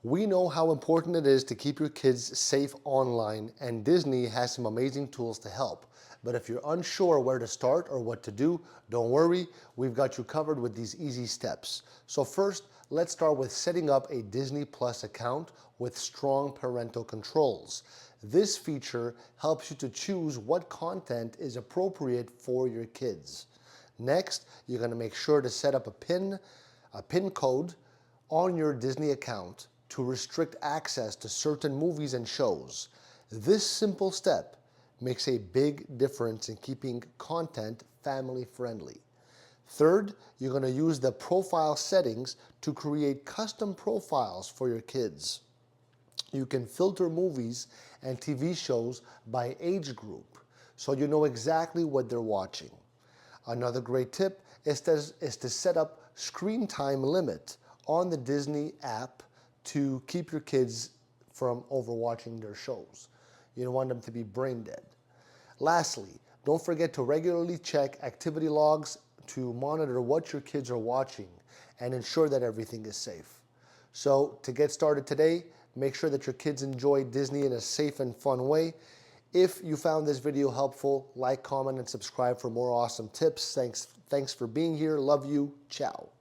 We know how important it is to keep your kids safe online, and Disney has some amazing tools to help. But if you're unsure where to start or what to do, don't worry, we've got you covered with these easy steps. So first, let's start with setting up a Disney Plus account with strong parental controls. This feature helps you to choose what content is appropriate for your kids. Next, you're going to make sure to set up a PIN code on your Disney account to restrict access to certain movies and shows. This simple step makes a big difference in keeping content family friendly. Third, you're going to use the profile settings to create custom profiles for your kids. You can filter movies and TV shows by age group, so you know exactly what they're watching. Another great tip is to set up screen time limit on the Disney app to keep your kids from overwatching their shows. You don't want them to be brain dead. Lastly, don't forget to regularly check activity logs to monitor what your kids are watching and ensure that everything is safe. So to get started today, make sure that your kids enjoy Disney in a safe and fun way. If you found this video helpful, like, comment, and subscribe for more awesome tips. Thanks for being here. Love you. Ciao.